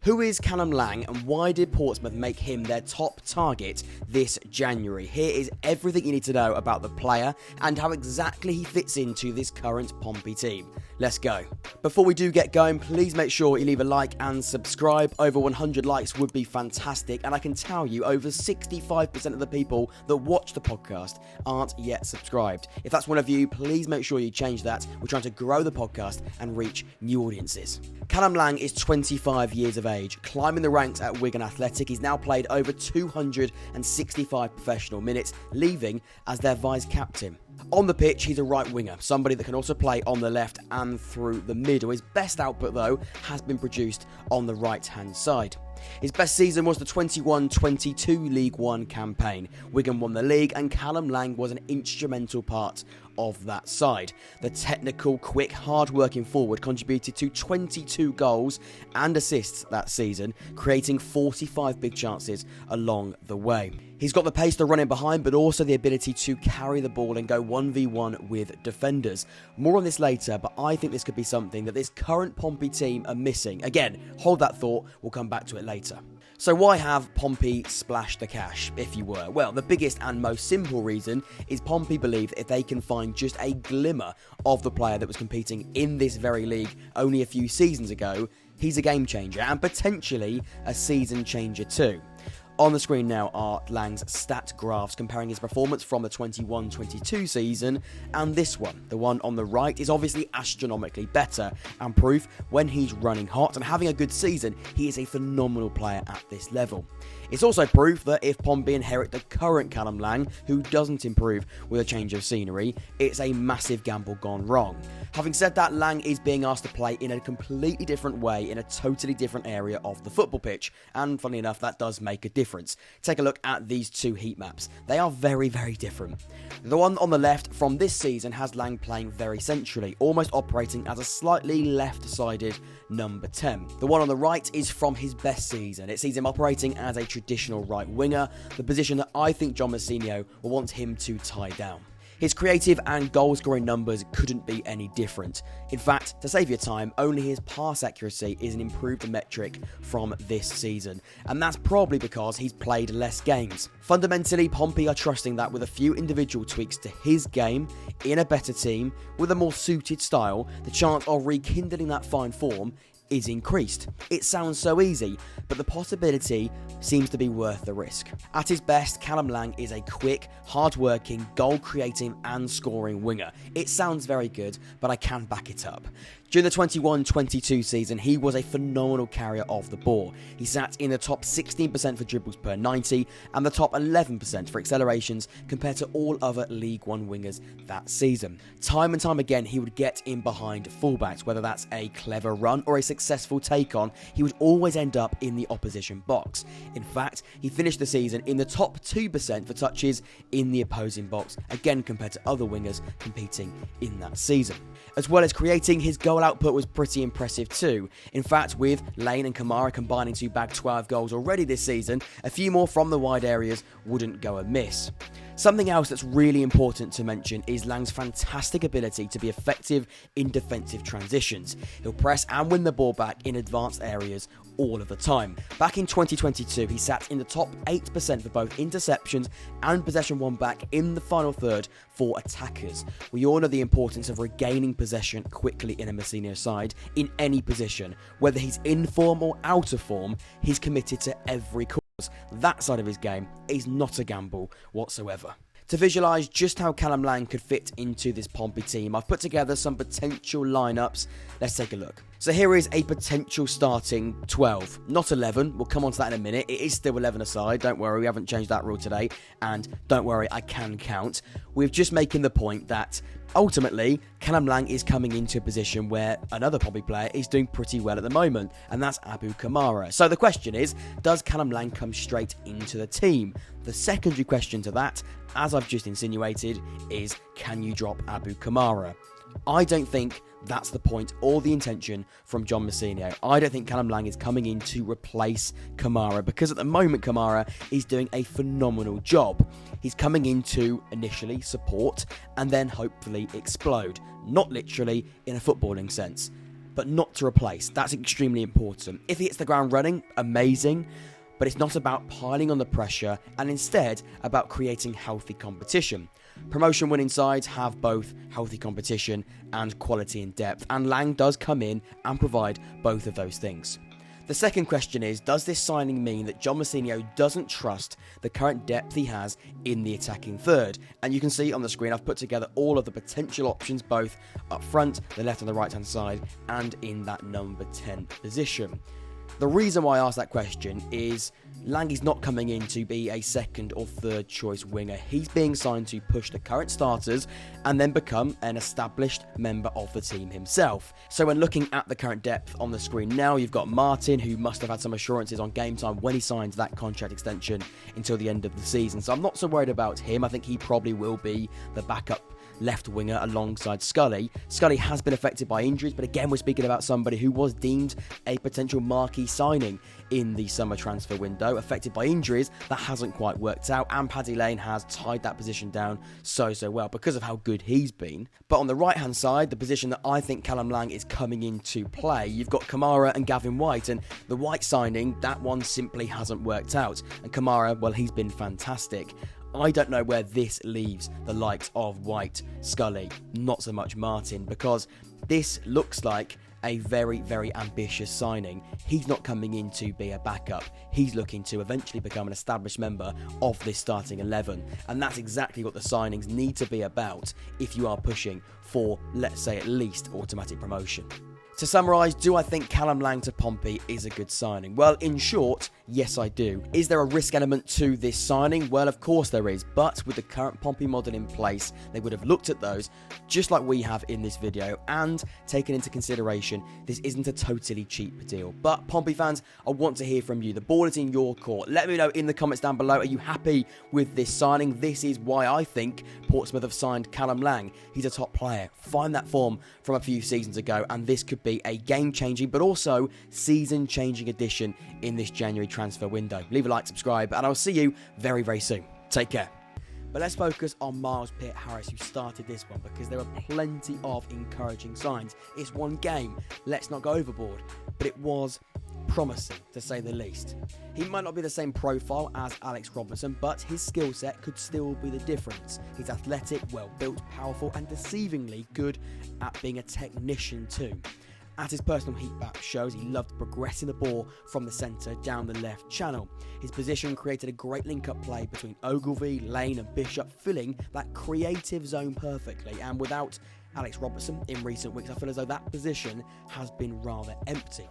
Who is Callum Lang and why did Portsmouth make him their top target this January? Here is everything you need to know about the player and how exactly he fits into this current Pompey team. Let's go. Before we do get going, please make sure you leave a like and subscribe. Over 100 likes would be fantastic, and I can tell you over 65% of the people that watch the podcast aren't yet subscribed. If that's one of you, please make sure you change that. We're trying to grow the podcast and reach new audiences. Callum Lang is 25 years of age, climbing the ranks at Wigan Athletic. He's now played over 265 professional minutes, leaving as their vice-captain. On the pitch, he's a right winger, somebody that can also play on the left and through the middle. His best output, though, has been produced on the right-hand side. His best season was the 21-22 League One campaign. Wigan won the league and Callum Lang was an instrumental part of that side. The technical, quick, hard-working forward contributed to 22 goals and assists that season, creating 45 big chances along the way. He's got the pace to run in behind, but also the ability to carry the ball and go 1v1 with defenders. More on this later, but I think this could be something that this current Pompey team are missing. Again, hold that thought, we'll come back to it later. So why have Pompey splashed the cash, if you were? Well, the biggest and most simple reason is Pompey believe that if they can find just a glimmer of the player that was competing in this very league only a few seasons ago, he's a game changer and potentially a season changer too. On the screen now are Lang's stat graphs comparing his performance from the 21-22 season and this one. The one on the right is obviously astronomically better and proof when he's running hot and having a good season, he is a phenomenal player at this level. It's also proof that if Pompey inherit the current Callum Lang, who doesn't improve with a change of scenery, it's a massive gamble gone wrong. Having said that, Lang is being asked to play in a completely different way in a totally different area of the football pitch, and funnily enough, that does make a difference. Take a look at these two heat maps. They are very, very different. The one on the left from this season has Lang playing very centrally, almost operating as a slightly left-sided number 10. The one on the right is from his best season. It sees him operating as a traditional right winger, the position that I think John Mousinho will want him to tie down. His creative and goal-scoring numbers couldn't be any different. In fact, to save your time, only his pass accuracy is an improved metric from this season, and that's probably because he's played less games. Fundamentally, Pompey are trusting that with a few individual tweaks to his game, in a better team, with a more suited style, the chance of rekindling that fine form is increased. It sounds so easy, but the possibility seems to be worth the risk. At his best, Callum Lang is a quick, hard-working, goal-creating and scoring winger. It sounds very good, but I can back it up. During the 21-22 season, he was a phenomenal carrier of the ball. He sat in the top 16% for dribbles per 90 and the top 11% for accelerations compared to all other League One wingers that season. Time and time again, he would get in behind fullbacks, whether that's a clever run or a successful take-on, he would always end up in the opposition box. In fact, he finished the season in the top 2% for touches in the opposing box, again compared to other wingers competing in that season. As well as creating, his goal output was pretty impressive too. In fact, with Lane and Kamara combining to bag 12 goals already this season, a few more from the wide areas wouldn't go amiss. Something else that's really important to mention is Lang's fantastic ability to be effective in defensive transitions. He'll press and win the ball back in advanced areas all of the time. Back in 2022, he sat in the top 8% for both interceptions and possession won back in the final third for attackers. We all know the importance of regaining possession quickly in a Mousinho side in any position. Whether he's in form or out of form, he's committed to every cause. That side of his game is not a gamble whatsoever. To visualise just how Callum Lang could fit into this Pompey team, I've put together some potential lineups. Let's take a look. So here is a potential starting 12, not 11. We'll come on to that in a minute. It is still 11 aside. Don't worry, we haven't changed that rule today. And don't worry, I can count. We're just making the point that ultimately, Callum Lang is coming into a position where another Pompey player is doing pretty well at the moment, and that's Abu Kamara. So the question is, does Callum Lang come straight into the team? The secondary question to that, as I've just insinuated, is can you drop Abu Kamara? I don't think that's the point or the intention from John Mousinho. I don't think Callum Lang is coming in to replace Kamara, because at the moment Kamara is doing a phenomenal job. He's coming in to initially support and then hopefully explode, not literally in a footballing sense. but not to replace. That's extremely important. If he hits the ground running, amazing, but it's not about piling on the pressure and instead about creating healthy competition. Promotion winning sides have both healthy competition and quality and depth, and Lang does come in and provide both of those things. The second question is, does this signing mean that John Mousinho doesn't trust the current depth he has in the attacking third? And you can see on the screen I've put together all of the potential options, both up front, the left and the right hand side, and in that number 10 position. The reason why I asked that question is Lang is not coming in to be a second or third choice winger. He's being signed to push the current starters and then become an established member of the team himself. So when looking at the current depth on the screen now, you've got Martin, who must have had some assurances on game time when he signed that contract extension until the end of the season. So I'm not so worried about him. I think he probably will be the backup left winger alongside Scully. Scully has been affected by injuries, but again, we're speaking about somebody who was deemed a potential marquee signing in the summer transfer window, affected by injuries. That hasn't quite worked out, and Paddy Lane has tied that position down so well because of how good he's been. But on the right hand side, the position that I think Callum Lang is coming into play, you've got Kamara and Gavin Whyte, and the Whyte signing, that one simply hasn't worked out. And Kamara, well, he's been fantastic. I don't know where this leaves the likes of Whyte, Scully, not so much Martin, because this looks like a very ambitious signing. He's not coming in to be a backup. He's looking to eventually become an established member of this starting 11. And that's exactly what the signings need to be about if you are pushing for, let's say, at least automatic promotion. To summarise, do I think Callum Lang to Pompey is a good signing? Well, in short, yes I do. Is there a risk element to this signing? Well, of course there is, but with the current Pompey model in place, they would have looked at those, just like we have in this video, and taken into consideration this isn't a totally cheap deal. But Pompey fans, I want to hear from you. The ball is in your court. Let me know in the comments down below, are you happy with this signing? This is why I think Portsmouth have signed Callum Lang. He's a top player. Find that form from a few seasons ago, and this could be a game-changing but also season-changing addition in this January transfer window. Leave a like, subscribe, and I'll see you very soon. Take care. But let's focus on Miles Pearce-Harris, who started this one, because there are plenty of encouraging signs. It's one game, let's not go overboard, but it was promising, to say the least. He might not be the same profile as Alex Robertson, but his skill set could still be the difference. He's athletic, well-built, powerful, and deceivingly good at being a technician too. As his personal heat map shows, he loved progressing the ball from the centre down the left channel. His position created a great link-up play between Ogilvie, Lane and Bishop, filling that creative zone perfectly, and without Alex Robertson in recent weeks, I feel as though that position has been rather empty.